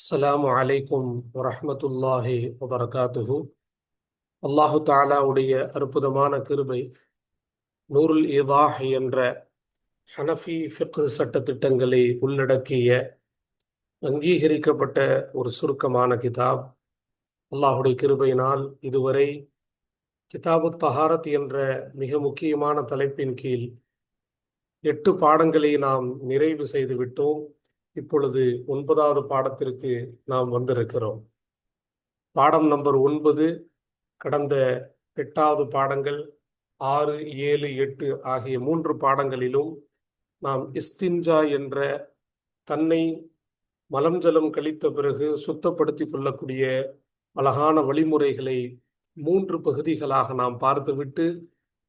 அஸ்ஸலாமு அலைக்கும் வரஹ்மத்துல்லாஹி வபரகாத்துஹு. அல்லாஹு தாலாவுடைய அற்புதமான கிருபை நூருல் ஈதாஹ் என்ற ஹனஃபி ஃபிக்ஹ் சட்டத்திட்டங்களை உள்ளடக்கிய அங்கீகரிக்கப்பட்ட ஒரு சுருக்கமான கிதாப். அல்லாஹுடைய கிருபையினால் இதுவரை கிதாபு தஹாரத் என்ற மிக முக்கியமான தலைப்பின் கீழ் 8 பாடங்களை நாம் நிறைவு செய்து விட்டோம். இப்பொழுது 9வது பாடத்திற்கு நாம் வந்திருக்கிறோம். பாடம் நம்பர் 9 கடந்த 8வது பாடங்கள் 6, 7, 8 ஆகிய 3 பாடங்களிலும் நாம் இஸ்தின்ஜா என்ற தன்னை மலம் ஜலம் கழித்த பிறகு சுத்தப்படுத்திக் கொள்ளக்கூடிய அழகான வழிமுறைகளை 3 பகுதிகளாக நாம் பார்த்துவிட்டு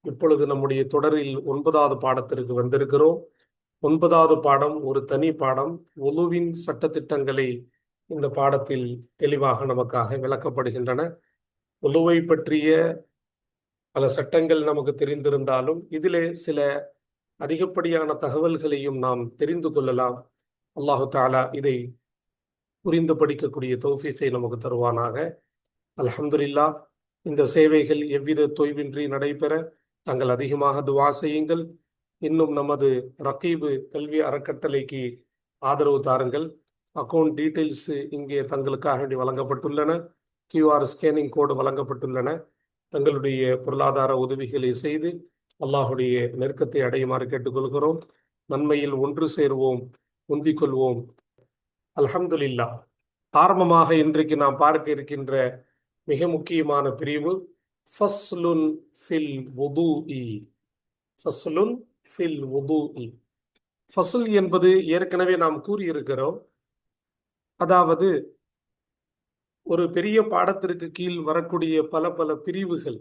இப்பொழுது நம்முடைய தொடரில் 9வது பாடத்திற்கு வந்திருக்கிறோம். 9வது பாடம் ஒரு தனி பாடம். ஒலுவின் சட்டத்திட்டங்களை இந்த பாடத்தில் தெளிவாக நமக்காக விளக்கப்படுகின்றன. ஒலுவை பற்றிய பல சட்டங்கள் நமக்கு தெரிந்திருந்தாலும் இதிலே சில அதிகப்படியான தகவல்களையும் நாம் தெரிந்து கொள்ளலாம். அல்லாஹு தாலா இதை புரிந்து படிக்கக்கூடிய தௌஃபீகை நமக்கு தருவானாக. அல்ஹம்துலில்லாஹ். இந்த சேவைகள் எவ்வித தொய்வின்றி நடைபெற தாங்கள் அதிகமாக துவா செய்யுங்கள். இன்னும் நமது ரகீபு கல்வி அறக்கட்டளைக்கு ஆதரவு தாருங்கள். அக்கௌண்ட் டீட்டெயில்ஸ் இங்கே தங்களுக்காக வேண்டி வழங்கப்பட்டுள்ளன. கியூஆர் ஸ்கேனிங் கோடு வழங்கப்பட்டுள்ளன. தங்களுடைய பொருளாதார உதவிகளை செய்து அல்லாஹுடைய நெருக்கத்தை அடையுமாறு கேட்டுக்கொள்கிறோம். நன்மையில் ஒன்று சேர்வோம், முந்திக் கொள்வோம். அல்ஹம்துலில்லாஹ். ஆரம்பமாக இன்றைக்கு நாம் பார்க்க இருக்கின்ற மிக முக்கியமான பிரிவு ஃபஸ்லுன் ஃபில் வுதுஇ. ஃபஸ்லுன் ஃபில் வுதுஇ. ஃபஸ்ல் என்பது ஏற்கனவே நாம் கூறியிருக்கிறோம். அதாவது ஒரு பெரிய பாடத்திற்கு கீழ் வரக்கூடிய பல பல பிரிவுகள்.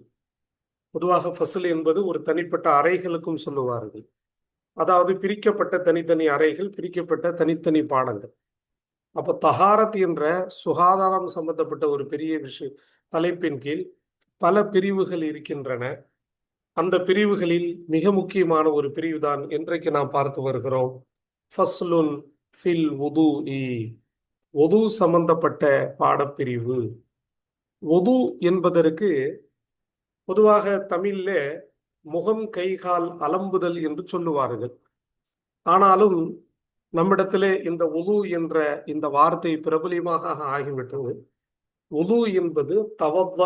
பொதுவாக ஃபஸ்ல் என்பது ஒரு தனிப்பட்ட அறைகளுக்கும் சொல்லுவார்கள். அதாவது பிரிக்கப்பட்ட தனித்தனி அறைகள், பிரிக்கப்பட்ட தனித்தனி பாடங்கள். அப்போ தஹாரத் என்ற சுகாதாரம் சம்பந்தப்பட்ட ஒரு பெரிய தலைப்பின் கீழ் பல பிரிவுகள் இருக்கின்றன. அந்த பிரிவுகளில் மிக முக்கியமான ஒரு பிரிவு தான் இன்றைக்கு நாம் பார்த்து வருகிறோம். ஃபஸ்லுன் ஃபில் வுதுஇ. வுது சம்பந்தப்பட்ட பாடப்பிரிவு. வுது என்பதற்கு பொதுவாக தமிழ்ல முகம் கைகால் அலம்புதல் என்று சொல்லுவார்கள். ஆனாலும் நம்மிடத்திலே இந்த வுது என்ற இந்த வார்த்தை பிரபலியமாக ஆகிவிட்டது. வுது என்பது தவவ்வ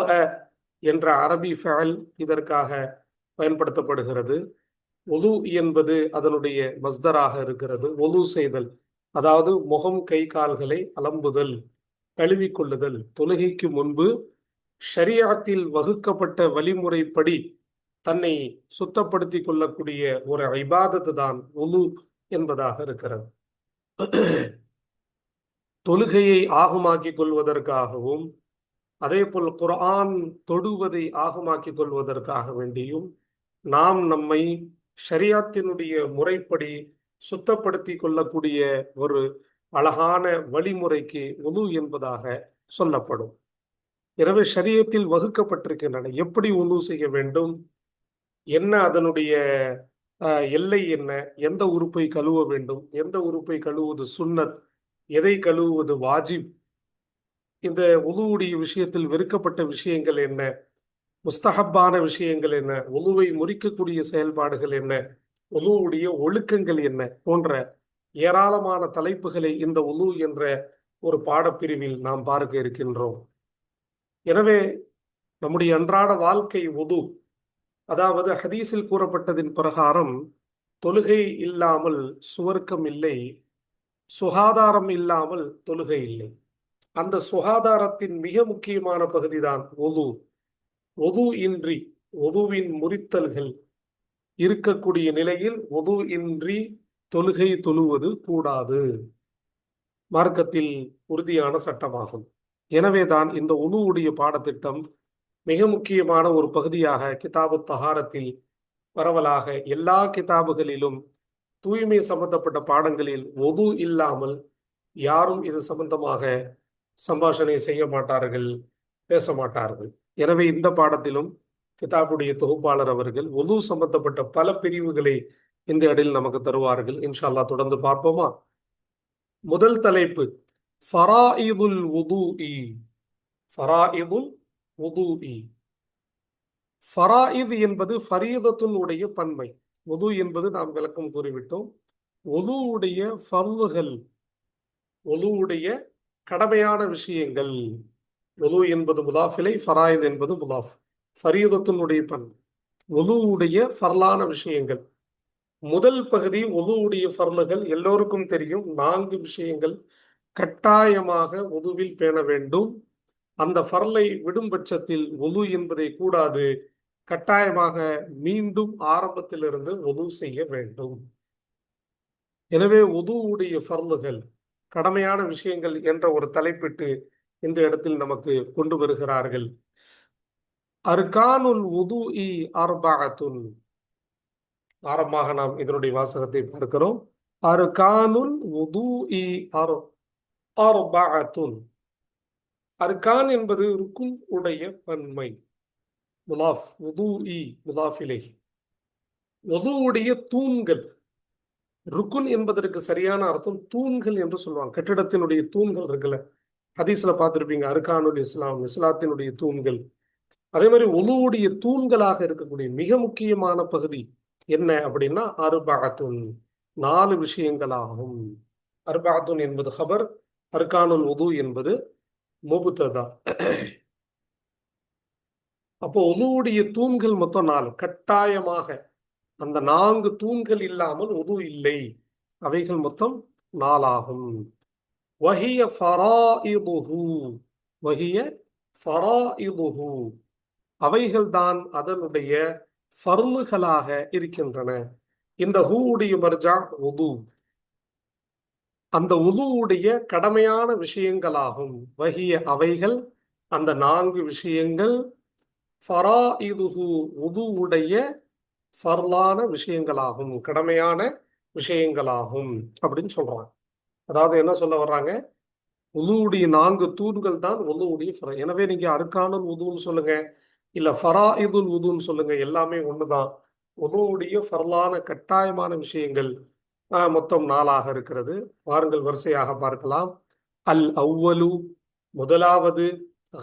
என்ற அரபி ஃபஅல் இதற்காக பயன்படுத்தப்படுகிறது. வுது என்பது அதனுடைய மஸ்தராக இருக்கிறது. வுது செய்தல், அதாவது முகம் கை கால்களை அலம்புதல், கழுவிக்கொள்ளுதல். தொழுகைக்கு முன்பு ஷரியத்தில் வகுக்கப்பட்ட வழிமுறைப்படி தன்னை சுத்தப்படுத்தி கொள்ளக்கூடிய ஒரு இபாதத்து தான் வுது என்பதாக இருக்கிறது. தொழுகையை ஆகுமாக்கிக் கொள்வதற்காகவும் அதே போல் குர்ஆன் தொடுவதை ஆகுமாக்கிக் கொள்வதற்காக வேண்டியும் நாம் நம்மை ஷரியத்தினுடைய முறைப்படி சுத்தப்படுத்தி கொள்ளக்கூடிய ஒரு அழகான வழிமுறைக்கு வுது என்பதாக சொல்லப்படும். எனவே ஷரியத்தில் வகுக்கப்பட்டிருக்கின்றன. எப்படி வுது செய்ய வேண்டும், என்ன அதனுடைய எல்லை என்ன, எந்த உறுப்பை கழுவ வேண்டும், எந்த உறுப்பை கழுவுவது சுன்னத், எதை கழுவுவது வாஜிப், இந்த வுதுவுடைய விஷயத்தில் வெறுக்கப்பட்ட விஷயங்கள் என்ன, முஸ்தஹப்பான விஷயங்கள் என்ன, வுதுவை முறிக்கக்கூடிய செயல்பாடுகள் என்ன, வுதுவுடைய ஒழுக்கங்கள் என்ன போன்ற ஏராளமான தலைப்புகளை இந்த வுது என்ற ஒரு பாடப்பிரிவில் நாம் பார்க்க இருக்கின்றோம். எனவே நம்முடைய அன்றாட வாழ்க்கை வுது, அதாவது ஹதீஸில் கூறப்பட்டதின் பிரகாரம் தொழுகை இல்லாமல் சுவர்க்கம் இல்லை, சுகாதாரம் இல்லாமல் தொழுகை இல்லை. அந்த சுகாதாரத்தின் மிக முக்கியமான பகுதிதான் வுது. வுது இன்றி, வுதுவின் முறித்தல்கள் இருக்கக்கூடிய நிலையில் வுது இன்றி தொழுகை தொழுவது கூடாது. மார்க்கத்தில் உறுதியான சட்டமாகும். எனவேதான் இந்த வுதுவுடைய பாடத்திட்டம் மிக முக்கியமான ஒரு பகுதியாக கிதாபு தஹாரத்தில் பரவலாக எல்லா கிதாபுகளிலும் தூய்மை சம்பந்தப்பட்ட பாடங்களில் வுது இல்லாமல் யாரும் இது சம்பந்தமாக சம்பாஷணை செய்ய மாட்டார்கள், பேச மாட்டார்கள். எனவே இந்த பாடத்திலும் கிதாபுடைய தொகுப்பாளர் அவர்கள் வுது சம்பந்தப்பட்ட பல பிரிவுகளை இந்த இடையில் நமக்கு தருவார்கள். இன்ஷா அல்லாஹ் தொடர்ந்து பார்ப்போமா. முதல் தலைப்பு ஃபராயிதுல் வுதுஇ. ஃபராயிதுல் வுதுஇ. ஃபராயித் என்பது ஃபரீதத்துன் உடைய பன்மை. வுது என்பது நாம் விளக்கம் கூறிவிட்டோம். வுதுவுடைய ஃபர்லுகள், வுதுவுடைய கடமையான விஷயங்கள். வுது என்பது முதாஃபிலை, ஃபராயித் என்பது முதாஃப். ஃபரீதத்தினுடைய பன்மை, வுதுவுடைய ஃபர்லான விஷயங்கள். முதல் பகுதி வுதுவுடைய ஃபர்லுகள் எல்லோருக்கும் தெரியும். 4 விஷயங்கள் கட்டாயமாக வுதுவில் பேண வேண்டும். அந்த ஃபர்லை விடும் பட்சத்தில் வுது என்பதை கூடாது. கட்டாயமாக மீண்டும் ஆரம்பத்திலிருந்து வுது செய்ய வேண்டும். எனவே வுதுவுடைய ஃபர்லுகள், கடமையான விஷயங்கள் என்ற ஒரு தலைப்பிட்டு இந்த இடத்தில் நமக்கு கொண்டு வருகிறார்கள். அர்கானுல் வுதுஇ அர்பஅத்துன். ஆரம்பமாக நாம் இதனுடைய வாசகத்தை பார்க்கிறோம். அர்கானுல் வுதுஇ அர்பஅத்துன். அர்கான் என்பது ருக்குன் உடைய பன்மை. முலாஃப், வுதுஇ முலாஃப் இலைஹி. வுதுவுடைய தூண்கள். ருக்குன் என்பதற்கு சரியான அர்த்தம் தூண்கள் என்று சொல்லுவாங்க. கட்டிடத்தினுடைய தூண்கள் இருக்குல்ல, ஹதீஸ்ல பார்த்திருப்பீங்க, அர்கானுல் இஸ்லாம், இஸ்லாத்தினுடைய தூண்கள். அதே மாதிரி வுதுவுடைய தூண்களாக இருக்கக்கூடிய மிக முக்கியமான பகுதி என்ன அப்படின்னா அர்பஅத்துன், 4 விஷயங்களாகும். அர்பஅத்துன் என்பது ஹபர், அர்கானுல் வுது என்பது முப்ததா. அப்போ வுதுவுடைய தூண்கள் மொத்தம் 4 கட்டாயமாக. அந்த 4 தூண்கள் இல்லாமல் வுது இல்லை. அவைகள் மொத்தம் 4 ஆகும். வஹிய ஃபராயிதுஹு. வஹிய ஃபராயிதுஹு. அவைகள்தான் அதனுடைய ஃபர்லுகளாக இருக்கின்றன. இந்த ஹூவுடைய மர்ஜா வுது. அந்த வுதுவுடைய கடமையான விஷயங்களாகும். வஹிய அவைகள், அந்த 4 விஷயங்கள், ஃபராயிதுஹு வுதுவுடைய ஃபர்லான விஷயங்களாகும், கடமையான விஷயங்களாகும் அப்படின்னு சொல்றாங்க. அதாவது என்ன சொல்ல வர்றாங்க, வுதுவுடைய 4 தூண்கள் தான் வுதுவுடைய ஃபர. எனவே நீங்க அர்கானுல் வுதுன்னு சொல்லுங்க, இல்ல ஃபராயிதுல் வுதுன்னு சொல்லுங்க, எல்லாமே ஒண்ணுதான். வுதுவுடைய ஃபர்லான கட்டாயமான விஷயங்கள் மொத்தம் 4ஆக இருக்கிறது. வாருங்கள் வரிசையாக பார்க்கலாம். அல் அவ்வலு, முதலாவது,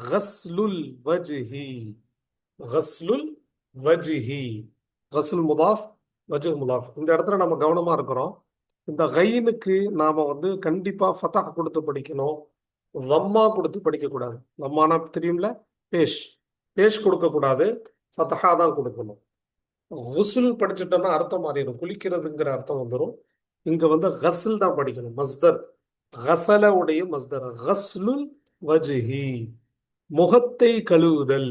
கஸ்லுல் வஜ்ஹி. கஸ்லுல் வஜ்ஹி. கஸ்ல் முதாஃப், வஜ்ஹ் முதாஃப். இந்த இடத்துல நம்ம கவனமா இருக்கிறோம். இந்த கைனுக்கு நாம கண்டிப்பா ஃபதஹ் கொடுத்து படிக்கணும். லம்மா கொடுத்து படிக்கக்கூடாது. லம்மானா தெரியும்ல, பேஷ். பேஷ் கொடுக்கக்கூடாது, ஃபதஹா தான் கொடுக்கணும். குஸ்ல் படிச்சுட்டோம்னா அர்த்தம் மாறிடும், குளிக்கிறதுங்கிற அர்த்தம் வந்துடும். இங்க கஸ்ல் தான் படிக்கணும், மஸ்தர். கசல உடைய மஸ்தர். கஸ்லுல் வஜ்ஹி, முகத்தை கழுவுதல்.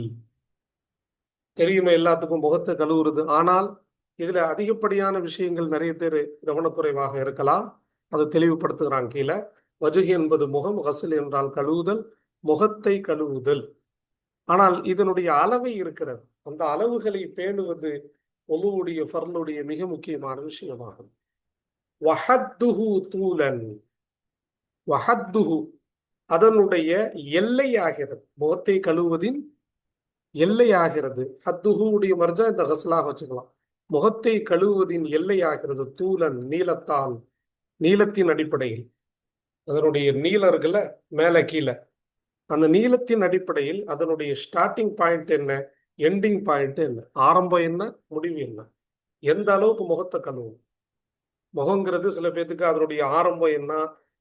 தெரியுமே எல்லாத்துக்கும் முகத்தை கழுவுறது. ஆனால் இதுல அதிகப்படியான விஷயங்கள் நிறைய பேர் கவனக்குறைவாக இருக்கலாம். அதை தெளிவுபடுத்துகிறாங்க கீழே. வஜ்ஹி என்பது முகம், கஸ்ல் என்றால் கழுவுதல், முகத்தை கழுவுதல். ஆனால் இதனுடைய அளவை இருக்கிறது. அந்த அளவுகளை பேணுவது ஒழுவுடைய ஃபர்லுடைய மிக முக்கியமான விஷயமாகும். வஹத்துஹு தூலன். வஹத்துஹு அதனுடைய எல்லை ஆகிறது, முகத்தை கழுவுவதின் எல்லை ஆகிறது. ஹத்துஹு உடைய மர்ஜா இந்த கஸ்லாக வச்சுக்கலாம். முகத்தை கழுவுவதின் எல்லை ஆகிறது தூலன், நீளத்தால், நீளத்தின் அடிப்படையில். அதனுடைய நீளம் இருக்குல்ல, மேல கீழே, அந்த நீளத்தின் அடிப்படையில் அதனுடைய ஸ்டார்டிங் பாயிண்ட் என்ன, எண்டிங் பாயிண்ட் என்ன, ஆரம்பம் என்ன, முடிவு என்ன, எந்த அளவுக்கு முகத்தை கழுவும். முகங்கிறது சில பேத்துக்கு அதனுடைய ஆரம்பம் என்ன,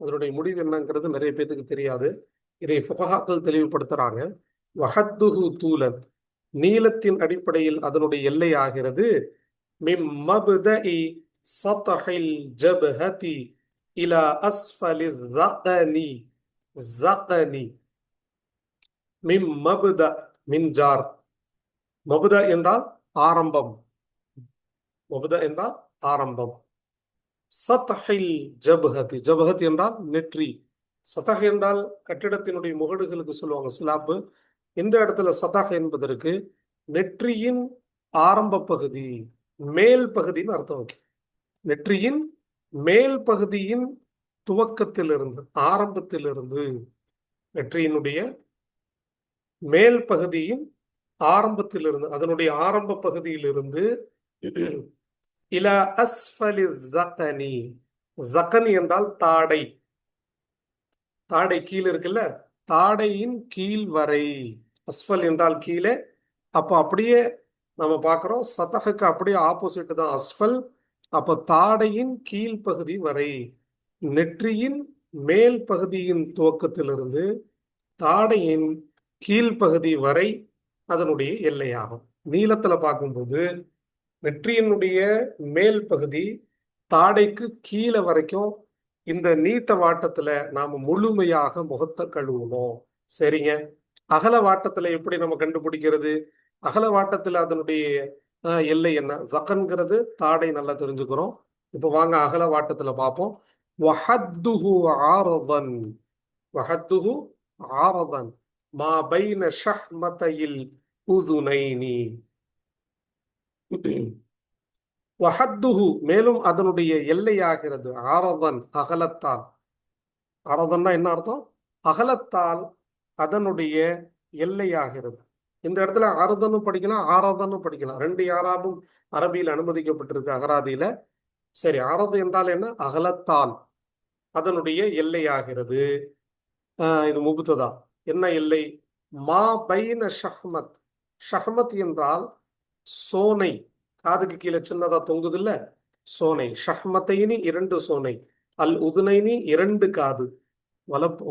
அதனுடைய முடிவு என்னங்கிறது நிறைய பேத்துக்கு தெரியாது. இதை ஃபுகஹாக்கள் தெளிவுபடுத்துறாங்க. வஹத்துஹு தூலன், நீளத்தின் அடிப்படையில் அதனுடைய எல்லை ஆகிறது. மிம் மப்தஇ சத்ஹில் ஜப்ஹதி இலா அஸ்ஃபலி ஸகனி. ஸகனி. மிம் மப்த, மின்ஜார். மப்த என்றால் ஆரம்பம். மப்த என்றால் ஆரம்பம். சத்ஹில் ஜப்ஹதி, ஜப்ஹத் என்றால் நெற்றி. சதஹ் என்றால் கட்டிடத்தினுடைய முகடுகளுக்கு சொல்லுவாங்க, ஸ்லாப்பு. இந்த இடத்துல சதஹ் என்பதற்கு நெற்றியின் ஆரம்ப பகுதி, மேல் பகுதின்னு அர்த்தம் வைக்க. நெற்றியின் மேல் பகுதியின் துவக்கத்திலிருந்து, ஆரம்பத்திலிருந்து, நெற்றியினுடைய மேல் பகுதியின் ஆரம்பத்திலிருந்து, அதனுடைய ஆரம்ப பகுதியிலிருந்து இலா அஸ்ஃபலி ஸகனி. ஸகனி என்றால் தாடை. தாடை கீழே இருக்குல்ல, தாடையின் கீழ் வரை. அஸ்ஃபல் என்றால் கீழே. அப்போ அப்படியே நம்ம பார்க்குறோம், சதகுக்கு அப்படியே ஆப்போசிட் தான் அஸ்ஃபல். அப்போ தாடையின் கீழ் பகுதி வரை, நெற்றியின் மேல் பகுதியின் துவக்கத்திலிருந்து தாடையின் கீழ்ப்பகுதி வரை அதனுடைய எல்லையாகும். நீளத்துல பார்க்கும்போது நெற்றியினுடைய மேல் பகுதி தாடைக்கு கீழே வரைக்கும் இந்த நீட்ட வாட்டத்துல நாம முழுமையாக முகத்தை கழுவணும். சரிங்க. அகல வாட்டத்துல எப்படி நம்ம கண்டுபிடிக்கிறது? அகல வாட்டத்துல அதனுடைய எல்லை என்ன? ஜக்கன்கிறது தாடை நல்லா தெரிஞ்சுக்கிறோம். இப்போ வாங்க அகல வாட்டத்துல பார்ப்போம். வஹத்துஹு ஆரதன், வஹத்துஹு ஆரதன் மா பைன ஷஹ்மதையில் உதுனைனி. வஹத்துஹு மேலும் அதனுடைய எல்லையாகிறது ஆரதன் அகலத்தால். ஆரதன்னா என்ன அர்த்தம்? அகலத்தால் அதனுடைய எல்லையாகிறது. இந்த இடத்துல அறுதனும் படிக்கலாம், ஆராதனும் படிக்கலாம். ரெண்டு யாராவும் அரபியில் அனுமதிக்கப்பட்டிருக்கு அகராதியில. சரி, ஆரது என்றால் என்ன? அகலத்தால் அதனுடைய எல்லையாகிறது. இது முபுத்ததா. என்ன எல்லை? மா பைன ஷஹ்மத். ஷஹ்மத் என்றால் சோனை, காதுக்கு கீழே சின்னதா தொங்குது இல்ல, சோனை. ஷஹ்மத்தைனி இரண்டு சோனை, அல் உதுனைனி இரண்டு காது,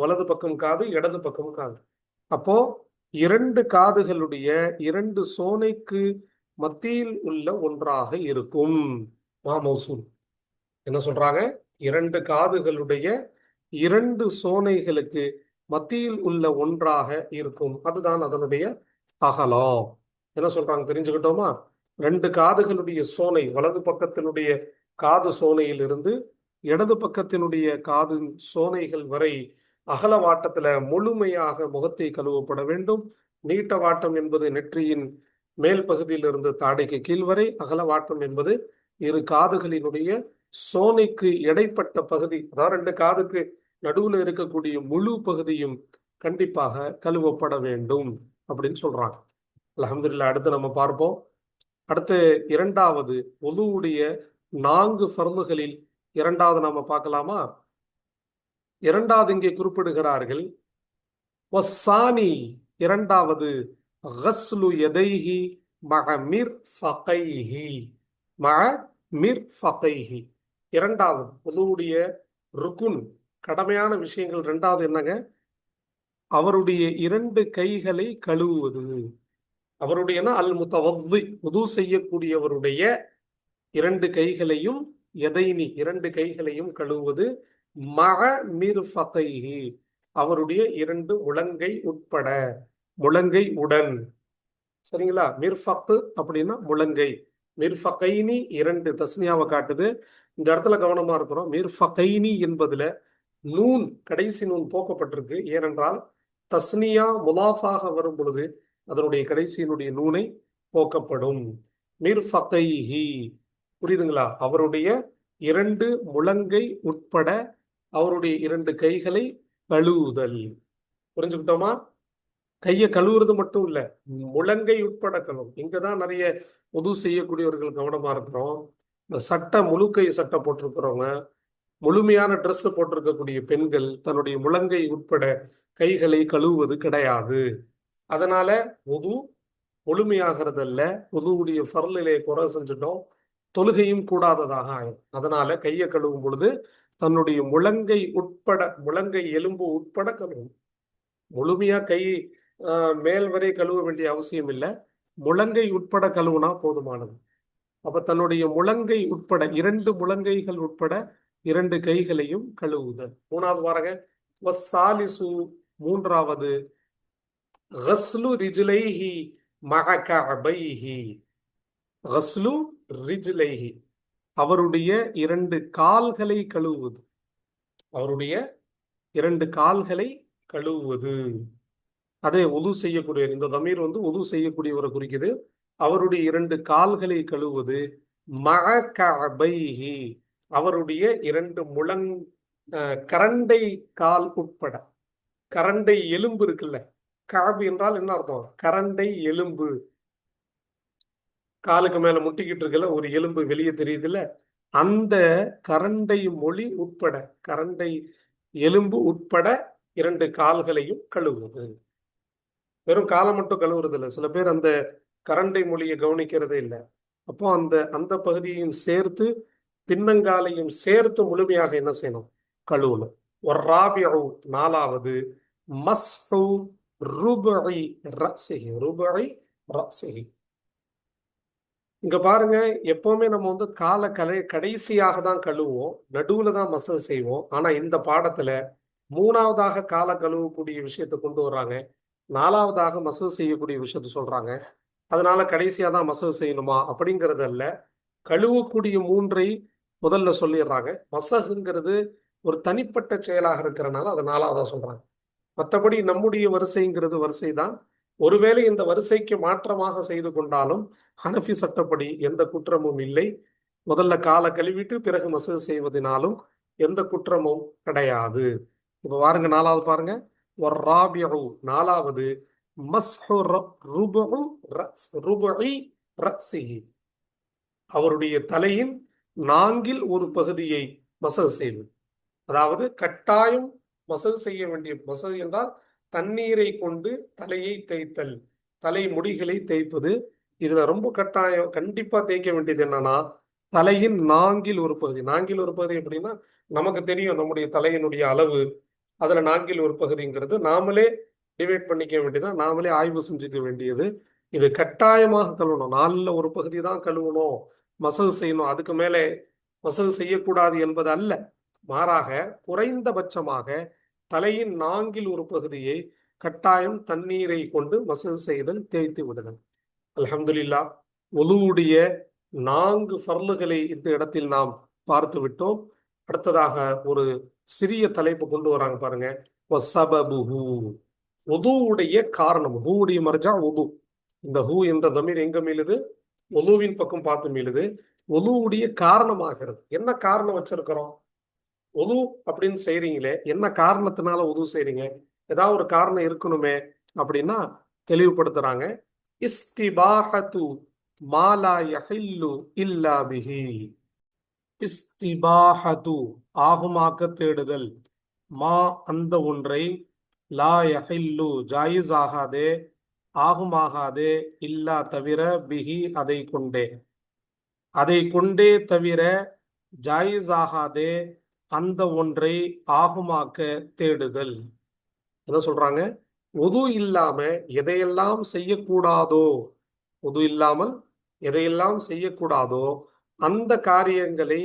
வலது பக்கம் காது, இடது பக்கம் காது. அப்போ இரண்டு காதுகளுடைய இரண்டு சோனைக்கு மத்தியில் உள்ள ஒன்றாக இருக்கும். மௌசூல் என்ன சொல்றாங்க? இரண்டு காதுகளுடைய இரண்டு சோனைகளுக்கு மத்தியில் உள்ள ஒன்றாக இருக்கும். அதுதான் அதனுடைய அகலம். என்ன சொல்றாங்க தெரிஞ்சுக்கிட்டோமா? ரெண்டு காதுகளுடைய சோனை, வலது பக்கத்தினுடைய காது சோனையிலிருந்து இடது பக்கத்தினுடைய காது சோனைகள் வரை அகல வாட்டத்துல முழுமையாக முகத்தை கழுவப்பட வேண்டும். நீட்ட வாட்டம் என்பது நெற்றியின் மேல் பகுதியிலிருந்து தாடைக்கு கீழ் வரை. அகல வாட்டம் என்பது இரு காதுகளினுடைய சோனைக்கு இடைப்பட்ட பகுதி, அதாவது ரெண்டு காதுக்கு நடுவுல இருக்கக்கூடிய முழு பகுதியும் கண்டிப்பாக கழுவப்பட வேண்டும் அப்படின்னு சொல்றாங்க. அல்ஹம்துலில்லாஹ். அடுத்து நம்ம பார்ப்போம். அடுத்து இரண்டாவது ஒதுவுடைய 4 ஃபர்துகளில் இரண்டாவது நாம பார்க்கலாமா? இரண்டாவது இங்கே குறிப்பிடுகிறார்கள். வஸ்ஸானி இரண்டாவது கஸ்லு யதைஹி மஅ மிர்ஃபகைஹி, மஅ மிர்ஃபகைஹி. இரண்டாவது ஒதுவுடைய ருக்குன், கடமையான விஷயங்கள் இரண்டாவது என்னங்க? அவருடைய இரண்டு கைகளை கழுவுவது. அவருடைய அல் முத்தவத்தி, உது செய்யக்கூடியவருடைய இரண்டு கைகளையும், எதைனி இரண்டு கைகளையும் கழுவுவது. மஅ மிர்ஃபகைஹி, அவருடைய இரண்டு முழங்கை உட்பட, முழங்கை உடன். சரிங்களா? மிர்ஃபக்கு அப்படின்னா முழங்கை. மிர்ஃபகைனி இரண்டு தஸ்னியாவை காட்டுது. இந்த இடத்துல கவனமா இருக்கிறோம். மிர்ஃபகைனி என்பதுல நூன், கடைசி நூன் போக்கப்பட்டிருக்கு. ஏனென்றால் தஸ்னியா முலாஃபாக வரும் பொழுது அதனுடைய கடைசியினுடைய நூனை போக்கப்படும். மிர்ஃபகைஹி, புரியுதுங்களா? அவருடைய இரண்டு முழங்கை உட்பட அவருடைய இரண்டு கைகளை கழுவுதல். புரிஞ்சுக்கிட்டோமா? கையை கழுவுறது மட்டும் இல்ல, முழங்கை உட்பட கழுவும். இங்கதான் நிறைய உது செய்யக்கூடியவர்கள் கவனமா இருக்கிறோம். இந்த சட்டை, முழு கை சட்டை போட்டிருக்கிறவங்க, முழுமையான ட்ரெஸ் போட்டிருக்கக்கூடிய பெண்கள் தன்னுடைய முழங்கை உட்பட கைகளை கழுவுவது கிடையாது. அதனால உது முழுமையாகிறதல்ல. உதுவுடைய ஃபர்லிலே குறை செஞ்சுட்டோம், தொழுகையும் கூடாததாக ஆகும். அதனால கையை கழுவும் பொழுது தன்னுடைய முழங்கை உட்பட, முழங்கை எலும்பு உட்பட கழுவும். முழுமையா கை மேல் வரை கழுவ வேண்டிய அவசியம் இல்லை, முழங்கை உட்பட கழுவுனா போதுமானது. அப்ப தன்னுடைய முழங்கை உட்பட, இரண்டு முழங்கைகள் உட்பட இரண்டு கைகளையும் கழுவுதல். மூணாவது பாருங்க, வஸ்ஸாலிசு மூன்றாவது கஸ்லு ரிஜ்லைஹி மஅ கஅபைஹி. கஸ்லு ரிஜ்லைஹி, அவருடைய இரண்டு கால்களை கழுவுவது. அவருடைய இரண்டு கால்களை கழுவுவது. அதே உது செய்யக்கூடிய, இந்த தமீர் உது செய்யக்கூடியவரை குறிக்குது. அவருடைய இரண்டு கால்களை கழுவுவது. மஅ கஅபைஹி, அவருடைய இரண்டு கரண்டை கால் உட்பட. கரண்டை எலும்பு இருக்குல்ல, காபு என்றால் என்ன அர்த்தம்? கரண்டை எலும்பு. காலுக்கு மேல முட்டிக்கிட்டு இருக்குல்ல, ஒரு எலும்பு வெளியே தெரியுதுல்ல, அந்த கரண்டை மொழி உட்பட, கரண்டை எலும்பு உட்பட 2 கால்களையும் கழுவுவது. வெறும் காலை மட்டும் கழுவுறது இல்லை. சில பேர் அந்த கரண்டை மொழியை கவனிக்கிறதே இல்லை. அப்போ அந்த அந்த பகுதியையும் சேர்த்து பின்னங்காலையும் சேர்த்து முழுமையாக என்ன செய்யணும்? கழுவணும். ஒரு ராபிஉ 4வது மஸ்ஹு ருபுஇ ரஸிஹி. ருபுஇ ரஸிஹி. இங்க பாருங்க, எப்பவுமே நம்ம வந்து காலை கடைசியாக தான் கழுவுவோம், நடுவுல தான் மசகு செய்வோம். ஆனா இந்த பாடத்துல 3வதாக காலை கழுவக்கூடிய விஷயத்தை கொண்டு வர்றாங்க, 4வதாக மசகு செய்யக்கூடிய விஷயத்த சொல்றாங்க. அதனால கடைசியா தான் மசகு செய்யணுமா அப்படிங்கிறது அல்ல. கழுவக்கூடிய 3ஐ முதல்ல சொல்லிடுறாங்க. மசகுங்கிறது ஒரு தனிப்பட்ட செயலாக இருக்கிறனால அதை 4வதா சொல்றாங்க. மற்றபடி நம்முடைய வரிசைங்கிறது வரிசை தான். ஒருவேளை இந்த வரிசைக்கு மாற்றமாக செய்து கொண்டாலும் ஹனஃபி சட்டப்படி எந்த குற்றமும் இல்லை. முதல்ல காலை கழுவிட்டு பிறகு மசகு செய்வதனாலும் எந்த குற்றமும் கிடையாது. இப்ப பாருங்க, 4வது பாருங்க. ஒரு ராபிஉ 4வது மஸ்ஹு ருபுஇ ரஸிஹி. அவருடைய தலையின் 4ல் ஒரு பகுதியை மசகு செய்வது. அதாவது கட்டாயம் மசகு செய்ய வேண்டிய, மசகு என்றால் தண்ணீரை கொண்டு தலையை தேய்த்தல், தலை முடிகளை தேய்ப்பது. இதுல ரொம்ப கட்டாயம் கண்டிப்பா தேய்க்க வேண்டியது என்னன்னா தலையின் 4ல் ஒரு பகுதி. 4ல் ஒரு பகுதி எப்படின்னா, நமக்கு தெரியும் நம்முடைய தலையினுடைய அளவு. அதுல 4ல் ஒரு பகுதிங்கிறது நாமளே டிவைட் பண்ணிக்க வேண்டியதான், நாமளே ஆய்வு செஞ்சுக்க வேண்டியது. இது கட்டாயமாக கழுவணும். 4ல் ஒரு பகுதி தான் கழுவணும், மசகு செய்யணும், அதுக்கு மேலே மசகு செய்யக்கூடாது என்பது அல்ல. மாறாக குறைந்தபட்சமாக தலையின் 4ல் ஒரு பகுதியை கட்டாயம் தண்ணீரை கொண்டு மசகு செய்தல், தேய்த்து விடுதல். அல்ஹம்துலில்லாஹ், ஒலுவுடைய 4 ஃபர்லுகளை இந்த இடத்தில் நாம் பார்த்து விட்டோம். அடுத்ததாக ஒரு சிறிய தலைப்பு கொண்டு வராங்க பாருங்க. வஸபபுஹு. ஒதுவுடைய காரணம். ஹூவுடைய மர்ஜா ஒது. இந்த ஹூ என்ற தமீர் எங்க மீளுது? ஒலுவின் பக்கம் பார்த்து மீளுது. ஒலுவுடைய காரணமாகிறது. என்ன காரணம் வச்சிருக்கிறோம்? ஒது அப்படின்னு செய்றீங்களே, என்ன காரணத்தினால ஒது செய்றீங்க? ஏதாவது ஒரு காரணம் இருக்கணுமே அப்படின்னா தெளிவுபடுத்துறாங்க. இஸ்திபாஹத்து மாலா யஹில்லு இல்லா பிஹி. இஸ்திபாஹத்து ஆகுமாக்க தேடுதல், மா அந்த ஒன்றை, லா யஹில்லு ஜாயிஸ் ஆகாதே, ஆகுமாகாதே, இல்லா தவிர, பிஹி அதை கொண்டே, அதை கொண்டே தவிர, ஜாயிஸ் ஆகாதே அந்த ஒன்றை ஆகுமாக்க தேடுதல். என்ன சொல்றாங்க? ஒது இல்லாம எதையெல்லாம் செய்யக்கூடாதோ, ஒது இல்லாமல் எதையெல்லாம் செய்யக்கூடாதோ அந்த காரியங்களை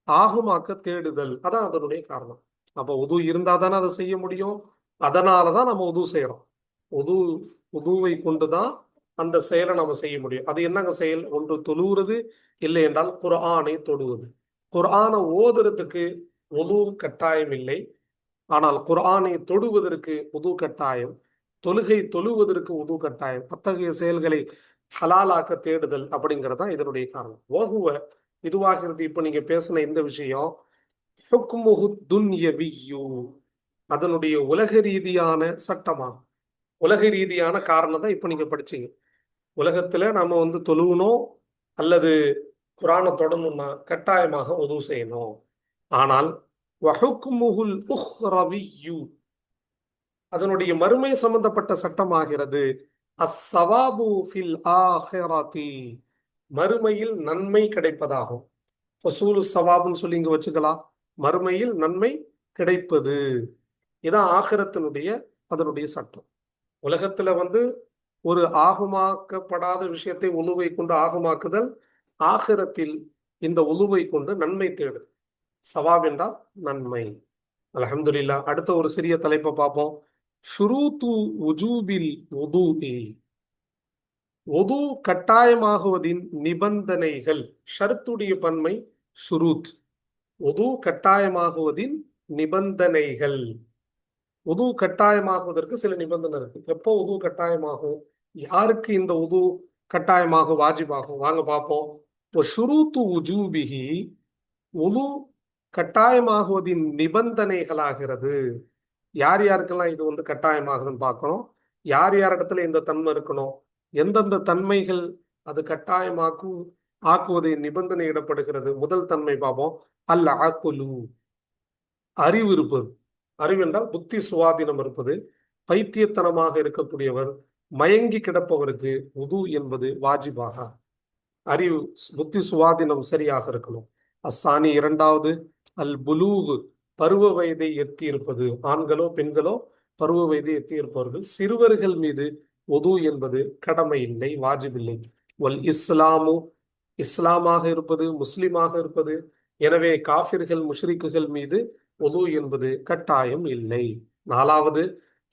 ஆகுமாக்க தேடுதல், அதான் அதனுடைய காரணம். அப்ப உது இருந்தா தானே அதை செய்ய முடியும். அதனாலதான் நம்ம உது செய்யறோம். உது உதுவை கொண்டுதான் அந்த செயலை நம்ம செய்ய முடியும். அது என்னங்க செயல்? ஒன்று தொழுவுறது, இல்லை என்றால் குர்ஆனை தொடுவது. குர்ஆனை ஓதுறதுக்கு உது கட்டாயம் இல்லை, ஆனால் குர்ஆனை தொடுவதற்கு உது கட்டாயம். தொழுகை தொழுவதற்கு உது கட்டாயம். அத்தகைய செயல்களை ஹலாலாக்க தேடுதல் அப்படிங்கிறது தான் இதனுடைய காரணம். வஹுவ இதுவாகிறது. இப்ப நீங்க பேசின இந்த விஷயம் ஹுக்முஹு துன்யவிய்யு, அதனுடைய உலக ரீதியான சட்டமாகும். உலக ரீதியான காரணம் தான் இப்ப நீங்க படிச்சீங்க. உலகத்துல நாம வந்து தொழுவணும் அல்லது குர்ஆனை தொடணும்னா கட்டாயமாக உது செய்யணும். ஆனால் வஹுக்முஹுல் உஹ்ரவிய்யு, அதனுடைய மறுமை சம்பந்தப்பட்ட சட்டமாகிறது அஸ்ஸவாபு ஃபில் ஆஹிரதி, மறுமையில் நன்மை கிடைப்பதாகும். வசூலு சவாபுன்னு சொல்லி இங்க வச்சுக்கலாம். மறுமையில் நன்மை கிடைப்பது, இதான் ஆகிரத்தினுடைய அதனுடைய சட்டம். உலகத்துல வந்து ஒரு ஆகுமாக்கப்படாத விஷயத்தை உழுவை கொண்டு ஆகுமாக்குதல், ஆகிரத்தில் இந்த உழுவை கொண்டு நன்மை தேடுது. சவாப் என்றால் நன்மை. அல்ஹம்துலில்லாஹ். அடுத்த ஒரு சிறிய தலைப்பை பார்ப்போம். ஷுரூத்து உஜூபில் வுதூஇ, ஒது கட்டாயமாகுவதின் நிபந்தனைகள். ஷர்த்துடைய பன்மை ஷுரூத். ஒது கட்டாயமாகுவதின் நிபந்தனைகள். உது கட்டாயமாகுவதற்கு சில நிபந்தனை இருக்கு. எப்போ உது கட்டாயமாகும்? யாருக்கு இந்த உது கட்டாயமாகும், வாஜிபாகும்? வாங்க பார்ப்போம். இப்போ ஷுரூத்து உஜூபிஹி, உது கட்டாயமாகுவதின் நிபந்தனைகளாகிறது. யார் யாருக்கெல்லாம் இது வந்து கட்டாயமாகுதுன்னு பார்க்கணும். யார் யார் இடத்துல இந்த தன்மை இருக்கணும், எந்தெந்த தன்மைகள் அது ஆக்குவதை நிபந்தனையிடப்படுகிறது. முதல் தன்மை பார்ப்போம். அல் அக்குலு, அறிவு இருப்பது. அறிவு என்றால் புத்தி சுவாதீனம் இருப்பது. பைத்தியத்தனமாக இருக்கக்கூடியவர், மயங்கி கிடப்பவருக்கு உது என்பது வாஜிபாக. அறிவு புத்தி சுவாதீனம் சரியாக இருக்கணும். அஸ்ஸானி இரண்டாவது, அல் புலூகு பருவ வயதை எத்தி இருப்பது. ஆண்களோ பெண்களோ பருவ வயதை எத்தி இருப்பவர்கள். சிறுவர்கள் மீது ஒது என்பது கடமை இல்லை, வாஜிபில்லை. வல் இஸ்லாமு இஸ்லாமாக இருப்பது, முஸ்லிமாக இருப்பது. எனவே காஃபிர்கள் முஷ்ரிக்குகள் மீது ஒது என்பது கட்டாயம் இல்லை. நாலாவது,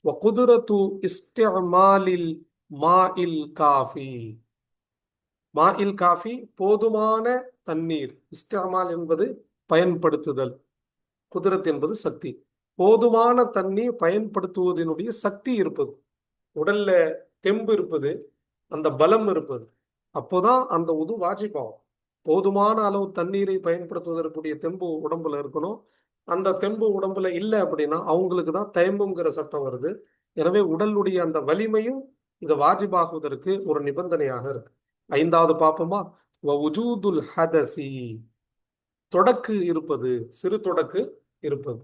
வகுதுரத்து இஸ்திஅமாலில் மாஇல் காஃபி. மாஇல் காஃபி போதுமான தண்ணீர். இஸ்திஅமால் என்பது பயன்படுத்துதல், குதிரத் என்பது சக்தி. போதுமான தண்ணீர் பயன்படுத்துவதனுடைய சக்தி இருப்பது, உடல்ல தெம்பு இருப்பது, அந்த பலம் இருப்பது. அப்போதான் அந்த உது வாஜிபாகும். போதுமான அளவு தண்ணீரை பயன்படுத்துவதற்குரிய தெம்பு உடம்புல இருக்கணும். அந்த தெம்பு உடம்புல இல்லை அப்படின்னா அவங்களுக்கு தான் தயம்புங்கிற சட்டம் வருது. எனவே உடலுடைய அந்த வலிமையும் இது வாஜிபாகுவதற்கு ஒரு நிபந்தனையாக இருக்கு. ஐந்தாவது பாப்போமா, வஜூதுல் ஹதசி தொடக்கு இருப்பது, சிறு தொடக்கு இருப்பது.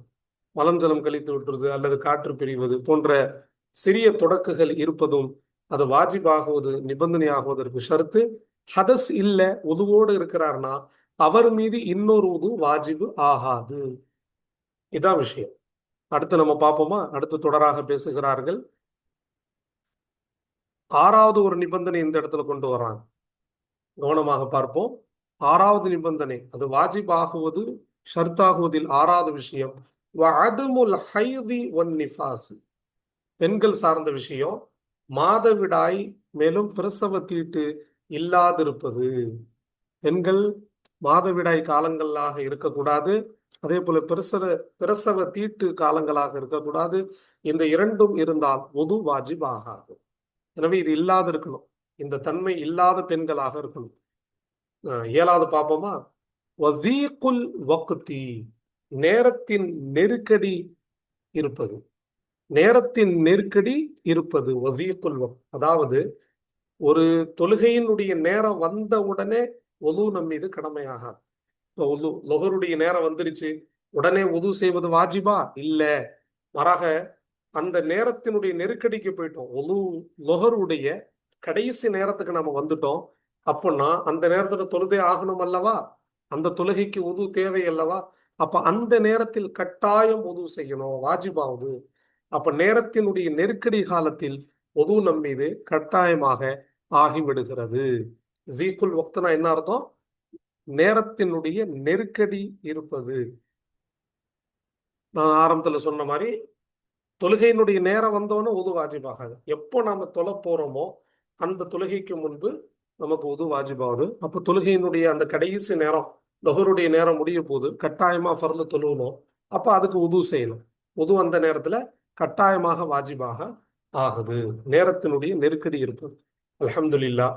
மலம் ஜலம் கழித்து விட்டுறது அல்லது காற்று பிரிவது போன்ற சிறிய தொடக்குகள் இருப்பதும் அது வாஜிபாகுவது, நிபந்தனையாகுவதற்கு ஷர்த்து. ஹதஸ் இல்ல, உதுவோடு இருக்கிறார்னா அவர் மீது இன்னொரு உது வாஜிபு ஆகாது. இதான் விஷயம். அடுத்து நம்ம பார்ப்போமா, அடுத்து தொடராக பேசுகிறார்கள். ஆறாவது ஒரு நிபந்தனை இந்த இடத்துல கொண்டு வர்றாங்க, கவனமாக பார்ப்போம். ஆறாவது நிபந்தனை, அது வாஜிபாகுவது ஷர்த்தாகுவதில் ஆறாவது விஷயம், வஅதுமுல் ஹைதி வன் நிஃபாஸ். பெண்கள் சார்ந்த விஷயம், மாதவிடாய் மேலும் பிரசவ தீட்டு இல்லாதிருப்பது. பெண்கள் மாதவிடாய் காலங்களாக இருக்கக்கூடாது, அதே போல பிரசவ தீட்டு காலங்களாக இருக்கக்கூடாது. இந்த இரண்டும் இருந்தால் ஒது வாஜிப் ஆகாது. எனவே இது இல்லாத இருக்கணும், இந்த தன்மை இல்லாத பெண்களாக இருக்கணும். ஏழாவது பாப்போமா, வஸீகுல் வக்தி நேரத்தின் நெருக்கடி இருப்பது. நேரத்தின் நெருக்கடி இருப்பது வஸீகுல் வக்த், அதாவது ஒரு தொழுகையினுடைய நேரம் வந்த உடனே ஒது நம் மீது கடமையாகாது. இப்போ ஒது லொஹருடைய நேரம் வந்துருச்சு, உடனே ஒது செய்வது வாஜிபா இல்ல. மாறாக அந்த நேரத்தினுடைய நெருக்கடிக்கு போயிட்டோம், ஒது லொஹருடைய கடைசி நேரத்துக்கு நம்ம வந்துட்டோம் அப்படின்னா அந்த நேரத்துல தொழுதே ஆகணும் அல்லவா, அந்த தொழுகைக்கு ஒது தேவை அல்லவா. அப்ப அந்த நேரத்தில் கட்டாயம் ஒது செய்யணும், வாஜிபாவது. அப்ப நேரத்தினுடைய நெருக்கடி காலத்தில் ஒது நம் மீது கட்டாயமாக ஆகிவிடுகிறது. ஜீக்குல் வக்த்னா என்ன அர்த்தம், நேரத்தினுடைய நெருக்கடி இருப்பது. நான் ஆரம்பத்துல சொன்ன மாதிரி தொழுகையினுடைய நேரம் வந்தோன்னு ஒது வாஜிபாகாது. எப்போ நாம தொலை போறோமோ அந்த தொழுகைக்கு முன்பு நமக்கு ஒது வாஜிபாகுது. அப்போ தொழுகையினுடைய அந்த கடைசி நேரம், லொஹருடைய நேரம் முடிய போது கட்டாயமா ஃபர்ல தொழுகணும். அப்ப அதுக்கு உது செய்யணும். உது அந்த நேரத்துல கட்டாயமாக வாஜிபாக ஆகுது, நேரத்தினுடைய நெருக்கடி இருப்பது. அல்ஹம்துலில்லாஹ்,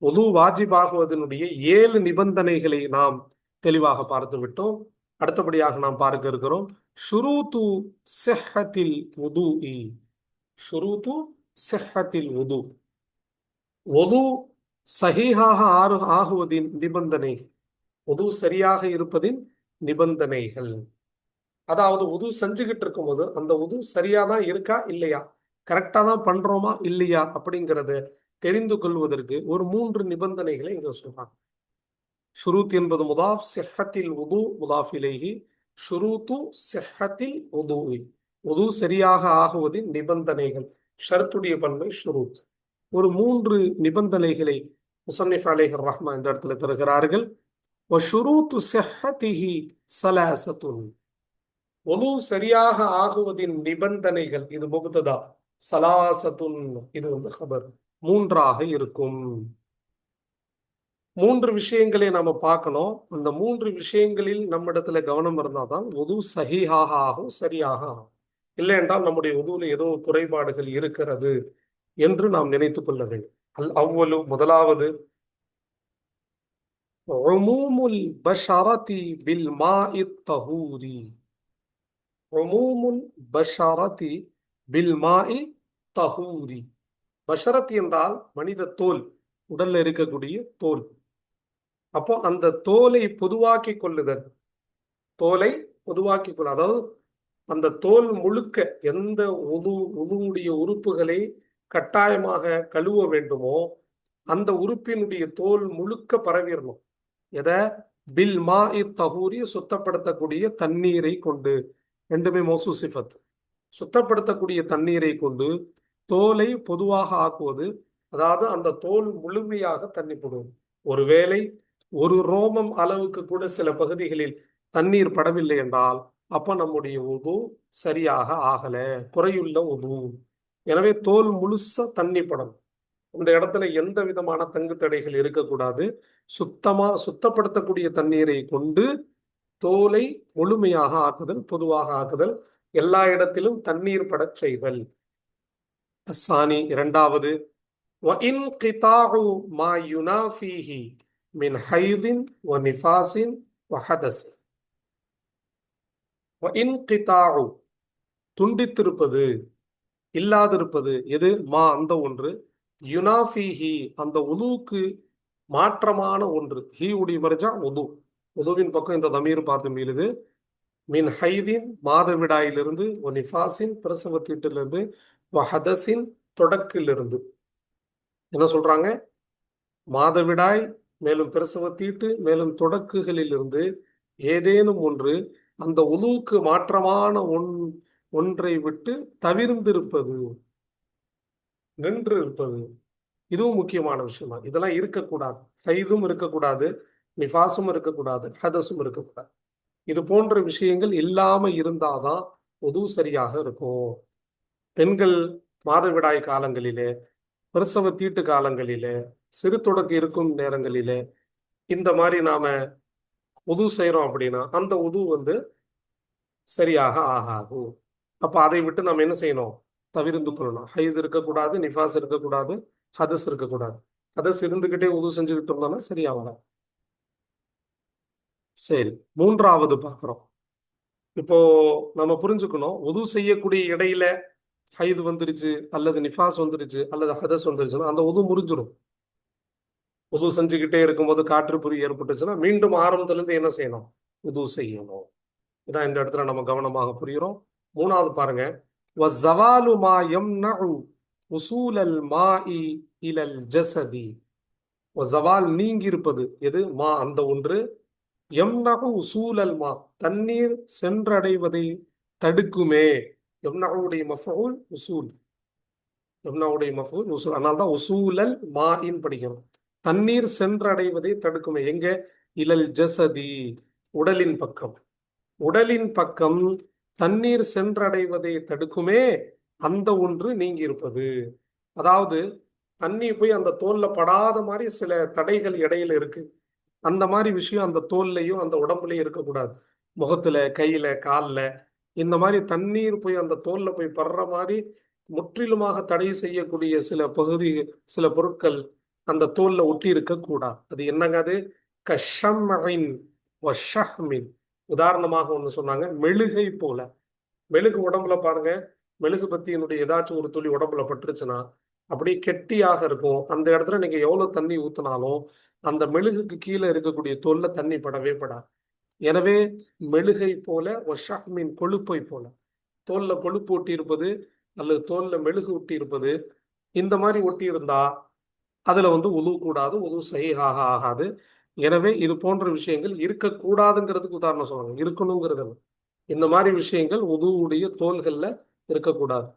உது வாஜிபாகுவதனுடைய 7 நிபந்தனைகளை நாம் தெளிவாக பார்த்து விட்டோம். அடுத்தபடியாக நாம் பார்க்க இருக்கிறோம் ஷுரூத்து சிஹ்ஹத்தில் வுதுஇ. ஷுரூத்து சிஹ்ஹத்தில் வுது, வுது சஹீஹாக ஆகுவதின் நிபந்தனை, வுது சரியாக இருப்பதின் நிபந்தனைகள். அதாவது உது செஞ்சுக்கிட்டு இருக்கும்போது அந்த உது சரியா தான் இருக்கா இல்லையா, கரெக்டா தான் பண்றோமா இல்லையா அப்படிங்கிறத தெரிந்து கொள்வதற்கு ஒரு 3 நிபந்தனைகளை இங்க சொல்றாங்க. ஷுரூத் என்பது முதாஃப், சிஹ்ஹத்தில் வுது முதாஃப் இலைஹி. ஷுரூத்து சிஹ்ஹத்தில் வுதுஇ, வுது சரியாக ஆகுவதின் நிபந்தனைகள், ஷர்த்துடைய பன்மை ஷுரூத். ஒரு 3 நிபந்தனைகளை முஸன்னிஃப் அலைஹிர் ரஹ்மா இந்த இடத்துல தருகிறார்கள். வஷுரூத்து சிஹ்ஹத்திஹி ஸலாஸத்துன், ஒது சரியாக ஆகுவதின் நிபந்தனைகள், இது முபத்ததா, ஸலாஸத்துன் இது ஹபர், 3ஆக இருக்கும். 3 விஷயங்களை நாம பார்க்கணும். அந்த 3 விஷயங்களில் நம்மிடத்துல கவனம் இருந்தால்தான் ஒது சஹீஹாக ஆகும், சரியாக ஆகும். இல்லை என்றால் நம்முடைய ஒதுவில் ஏதோ குறைபாடுகள் இருக்கிறது என்று நாம் நினைத்துக் கொள்ள வேண்டும். அல் அவ்வலு முதலாவது, உமூமுல் பஷரதி பில் மாஇ தஹூரி. உமூமுல் பஷரதி பில் மாஇ தஹூரி. பஷரத் என்றால் மனித தோல், உடல்ல இருக்கக்கூடிய தோல். அப்போ அந்த தோலை பொதுவாக்கி கொள்ளுதல், தோலை பொதுவாக்கி கொள்ள, அதாவது அந்த தோல் முழுக்க எந்த உதுவுடைய உறுப்புகளை கட்டாயமாக கழுவ வேண்டுமோ அந்த உறுப்பினுடைய தோல் முழுக்க பரவிடணும். எதை? பில் மா தஹூரி, சுத்தப்படுத்தக்கூடிய தண்ணீரை கொண்டு. ரெண்டுமே மௌசூ சிஃபத். சுத்தப்படுத்தக்கூடிய தண்ணீரை கொண்டு தோலை பொதுவாக ஆக்குவது, அதாவது அந்த தோல் முழுமையாக தண்ணி போடுவது. ஒருவேளை ஒரு ரோமம் அளவுக்கு கூட சில பகுதிகளில் தண்ணீர் படவில்லை என்றால் அப்ப நம்முடைய உது சரியாக ஆகல, குறையுள்ள உது. எனவே தோல் முழுசா தண்ணி படணும். இந்த இடத்துல எந்த விதமான தங்கு தடைகள் இருக்கக்கூடாது. சுத்தப்படுத்தக்கூடிய தண்ணீரை கொண்டு தோலை முழுமையாக ஆக்குதல், பொதுவாக ஆக்குதல், எல்லா இடத்திலும் தண்ணீர் படச் செய்தல். அஸ்ஸானி, இரண்டாவது, وَإِنْقِطَاعُ مَا يُنَافِيهِ مِنْ حَيْضٍ وَنِفَاسٍ وَحَدَثٍ. وَإِنْقِطَاعُ, துண்டித்திருப்பது, இல்லாதிருப்பது. எது? மா, அந்த ஒன்று. யுனாஃபிஹி, அந்த உதுவுக்கு மாற்றமான ஒன்று. ஹி உடைய மர்ஜா உது. உதுவின் பக்கம் இந்த தமீர் பார்த்து மீளுது. மின் ஹைதின், மாதவிடாயிலிருந்து, நிஃபாசின், பிரசவத்தீட்டிலிருந்து, வஹதஸின், தொடக்கிலிருந்து. என்ன சொல்றாங்க? மாதவிடாய், மேலும் பிரசவத்தீட்டு, மேலும் தொடக்குகளிலிருந்து ஏதேனும் ஒன்று அந்த உதுவுக்கு மாற்றமான ஒன்றை விட்டு தவிர்ந்திருப்பது, நின்று இருப்பது. இதுவும் முக்கியமான விஷயமா. இதெல்லாம் இருக்கக்கூடாது. ஹைதும் இருக்கக்கூடாது, நிஃபாசும் இருக்கக்கூடாது, ஹதஸும் இருக்கக்கூடாது. இது போன்ற விஷயங்கள் இல்லாம இருந்தாதான் உது சரியாக இருக்கும். பெண்கள் மாதவிடாய் காலங்களிலே, பிரசவ தீட்டு காலங்களிலே, சிறு தொடக்கு இருக்கும் நேரங்களிலே இந்த மாதிரி நாம உது செய்யறோம் அப்படின்னா அந்த உது சரியாக ஆகாது. அப்ப அதை விட்டு நம்ம என்ன செய்யணும்? தவிர்த்து கொள்ளணும். ஹைது இருக்கக்கூடாது, நிஃபாஸ் இருக்கக்கூடாது, ஹதஸ் இருக்கக்கூடாது. ஹதஸ் இருந்துகிட்டே உது செஞ்சுக்கிட்டு இருந்தோம்னா சரியாகலாம். சரி, மூன்றாவது பார்க்குறோம். இப்போ நம்ம புரிஞ்சுக்கணும், உது செய்யக்கூடிய இடையில ஹைது வந்துருச்சு அல்லது நிஃபாஸ் வந்துருச்சு அல்லது ஹதஸ் வந்துருச்சுன்னா அந்த உது முறிஞ்சிடும். உது செஞ்சுக்கிட்டே இருக்கும்போது காற்றுப்புரி ஏற்பட்டுச்சுன்னா மீண்டும் ஆரம்பத்திலிருந்து என்ன செய்யணும்? உது செய்யணும். இதான் இந்த இடத்துல நம்ம கவனமாக புரிகிறோம். மூணாவது பாருங்க, وَالزَّوَالُ مَا يَمْنَعُ وُصُولَ الْمَاءِ إِلَى الْجَسَدِ. ஜவால், நீங்கி இருப்பது. எது? மா, அந்த ஒன்று. யம்னஉ உசூலல் மா, தண்ணீர் சென்றடைவதை தடுக்குமே. யம்னஉடைய மஃஊல் உசூல், யம்னஉடைய மஃஊல் உசூல். அதனால தான் உசூலல் மாஇன் படிக்கணும். தண்ணீர் சென்றடைவதை தடுக்குமே. எங்க? இலல் ஜசதி, உடலின் பக்கம். உடலின் பக்கம் தண்ணீர் சென்றடைவதை தடுக்குமே, அந்த ஒன்று நீங்கி இருப்பது. அதாவது தண்ணி போய் அந்த தோல்ல படாத மாதிரி சில தடைகள் இடையில இருக்கு. அந்த மாதிரி விஷயம் அந்த தோல்லையும் அந்த உடம்புலையும் இருக்கக்கூடாது. முகத்துல, கையில, காலில் இந்த மாதிரி தண்ணீர் போய் அந்த தோல்ல போய் படுற மாதிரி முற்றிலுமாக தடை செய்யக்கூடிய சில பகுதி, சில பொருட்கள் அந்த தோல்ல ஒட்டி இருக்கக்கூடாது. அது என்னங்க? அது கஷம்இன் வஷஹ்மின். உதாரணமாக ஒன்று சொன்னாங்க, மெழுகை போல. மெழுகு உடம்புல பாருங்க, மெழுகு பத்தியினுடைய ஏதாச்சும் ஒரு துளி உடம்புல பட்டுருச்சுன்னா அப்படியே கெட்டியாக இருக்கும். அந்த இடத்துல நீங்க எவ்வளவு தண்ணி ஊத்தினாலும் அந்த மெழுகுக்கு கீழே இருக்கக்கூடிய தோல்ல தண்ணி படவே படாது. எனவே மெழுகை போல, வஷஹ்மின், கொழுப்பை போல, தோல்ல கொழுப்பு ஒட்டி இருப்பது அல்லது தோல்ல மெழுகு ஒட்டி இருப்பது, இந்த மாதிரி ஒட்டி இருந்தா அதுல உது கூடாது, உது சஹீஹாக ஆகாது. எனவே இது போன்ற விஷயங்கள் இருக்கக்கூடாதுங்கிறதுக்கு உதாரணம் சொல்றாங்க, இருக்கணுங்கிறது. இந்த மாதிரி விஷயங்கள் உதுவுடைய தோள்கள்ல இருக்கக்கூடாது.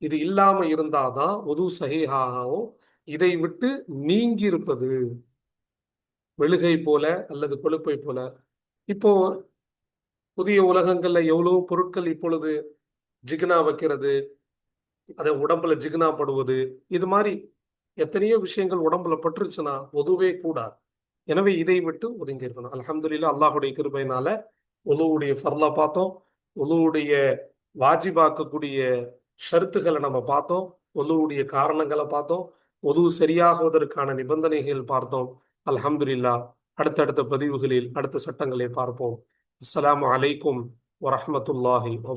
இது இல்லாம இருந்தாதான் உது சஹீஹாகவும். இதை விட்டு நீங்கி இருப்பது, மெழுகை போல அல்லது கொழுப்பை போல. இப்போ புதிய உலகங்கள்ல எவ்வளவு பொருட்கள் இப்பொழுது ஜிக்னா வைக்கிறது, அதை உடம்புல ஜிக்னா படுவது, இது மாதிரி எத்தனையோ விஷயங்கள் உடம்புல பட்டுருச்சுன்னா உதுவே கூடாது. எனவே இதை விட்டு ஒதுங்கி இருக்கணும். அல்ஹம்துலில்லாஹ், அல்லாஹுடைய கிருபையினால உதுவுடைய ஃபர்லா பார்த்தோம், உதுவுடைய வாஜிபாக்கக்கூடிய ஷர்த்துகளை நம்ம பார்த்தோம், உதுவுடைய காரணங்களை பார்த்தோம், உது சரியாகுவதற்கான நிபந்தனைகள் பார்த்தோம். அல்ஹம்துலில்லாஹ், அடுத்தடுத்த பதிவுகளில் அடுத்த சட்டங்களை பார்ப்போம். அஸ்ஸலாமு அலைக்கும் வரஹ்மத்துல்லாஹி வபரகாத்துஹு.